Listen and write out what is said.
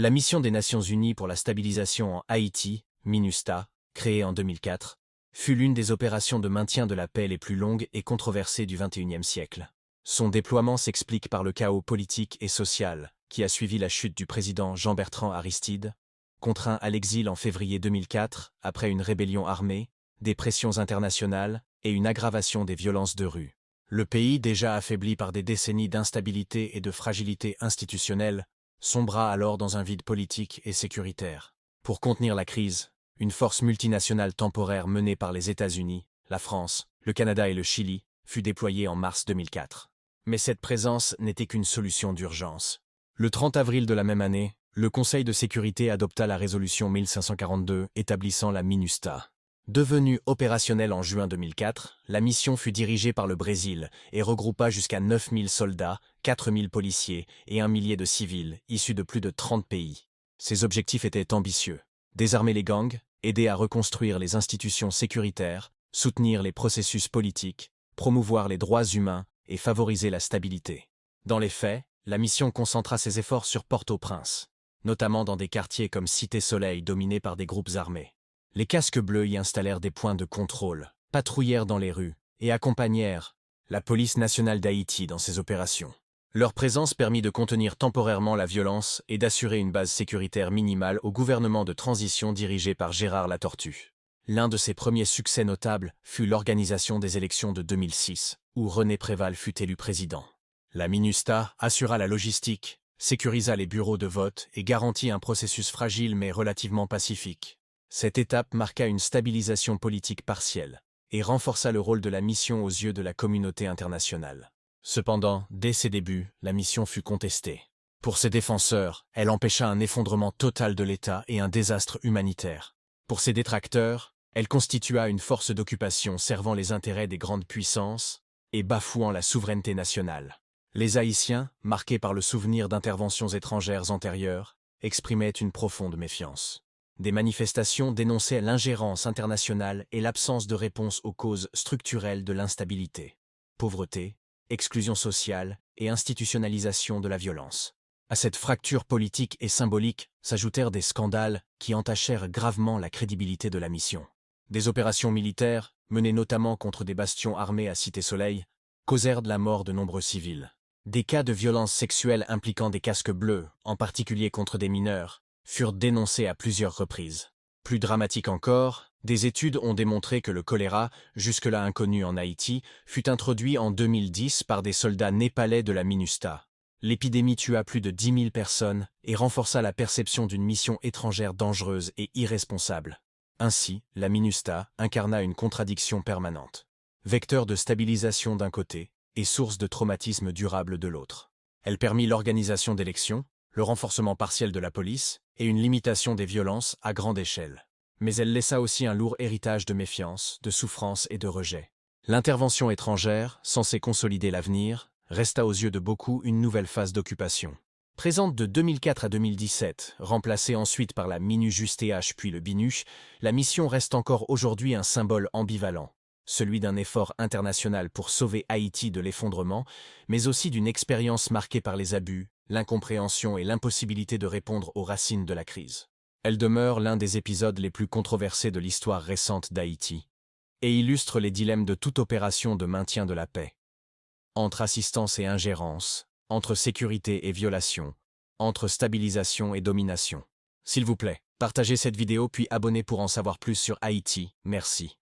La mission des Nations Unies pour la stabilisation en Haïti, MINUSTAH, créée en 2004, fut l'une des opérations de maintien de la paix les plus longues et controversées du XXIe siècle. Son déploiement s'explique par le chaos politique et social qui a suivi la chute du président Jean-Bertrand Aristide, contraint à l'exil en février 2004 après une rébellion armée, des pressions internationales et une aggravation des violences de rue. Le pays, déjà affaibli par des décennies d'instabilité et de fragilité institutionnelle, sombra alors dans un vide politique et sécuritaire. Pour contenir la crise, une force multinationale temporaire menée par les États-Unis, la France, le Canada et le Chili fut déployée en mars 2004. Mais cette présence n'était qu'une solution d'urgence. Le 30 avril de la même année, le Conseil de sécurité adopta la résolution 1542 établissant la MINUSTAH. Devenue opérationnelle en juin 2004, la mission fut dirigée par le Brésil et regroupa jusqu'à 9000 soldats, 4000 policiers et 1 millier de civils issus de plus de 30 pays. Ses objectifs étaient ambitieux: désarmer les gangs, aider à reconstruire les institutions sécuritaires, soutenir les processus politiques, promouvoir les droits humains et favoriser la stabilité. Dans les faits, la mission concentra ses efforts sur Port-au-Prince, notamment dans des quartiers comme Cité Soleil dominés par des groupes armés. Les casques bleus y installèrent des points de contrôle, patrouillèrent dans les rues et accompagnèrent la police nationale d'Haïti dans ses opérations. Leur présence permit de contenir temporairement la violence et d'assurer une base sécuritaire minimale au gouvernement de transition dirigé par Gérard Latortue. L'un de ses premiers succès notables fut l'organisation des élections de 2006, où René Préval fut élu président. La MINUSTAH assura la logistique, sécurisa les bureaux de vote et garantit un processus fragile mais relativement pacifique. Cette étape marqua une stabilisation politique partielle et renforça le rôle de la mission aux yeux de la communauté internationale. Cependant, dès ses débuts, la mission fut contestée. Pour ses défenseurs, elle empêcha un effondrement total de l'État et un désastre humanitaire. Pour ses détracteurs, elle constitua une force d'occupation servant les intérêts des grandes puissances et bafouant la souveraineté nationale. Les Haïtiens, marqués par le souvenir d'interventions étrangères antérieures, exprimaient une profonde méfiance. Des manifestations dénonçaient l'ingérence internationale et l'absence de réponse aux causes structurelles de l'instabilité: pauvreté, exclusion sociale et institutionnalisation de la violence. À cette fracture politique et symbolique s'ajoutèrent des scandales qui entachèrent gravement la crédibilité de la mission. Des opérations militaires, menées notamment contre des bastions armés à Cité Soleil, causèrent de la mort de nombreux civils. Des cas de violences sexuelles impliquant des casques bleus, en particulier contre des mineurs, furent dénoncés à plusieurs reprises. Plus dramatique encore, des études ont démontré que le choléra, jusque-là inconnu en Haïti, fut introduit en 2010 par des soldats népalais de la MINUSTAH. L'épidémie tua plus de 10 000 personnes et renforça la perception d'une mission étrangère dangereuse et irresponsable. Ainsi, la MINUSTAH incarna une contradiction permanente: vecteur de stabilisation d'un côté et source de traumatisme durable de l'autre. Elle permit l'organisation d'élections, le renforcement partiel de la police et une limitation des violences à grande échelle. Mais elle laissa aussi un lourd héritage de méfiance, de souffrance et de rejet. L'intervention étrangère, censée consolider l'avenir, resta aux yeux de beaucoup une nouvelle phase d'occupation. Présente de 2004 à 2017, remplacée ensuite par la MINUJUST-TH puis le BINUSH, la mission reste encore aujourd'hui un symbole ambivalent, celui d'un effort international pour sauver Haïti de l'effondrement, mais aussi d'une expérience marquée par les abus, l'incompréhension et l'impossibilité de répondre aux racines de la crise. Elle demeure l'un des épisodes les plus controversés de l'histoire récente d'Haïti et illustre les dilemmes de toute opération de maintien de la paix. Entre assistance et ingérence, entre sécurité et violation, entre stabilisation et domination. S'il vous plaît, partagez cette vidéo puis abonnez pour en savoir plus sur Haïti. Merci.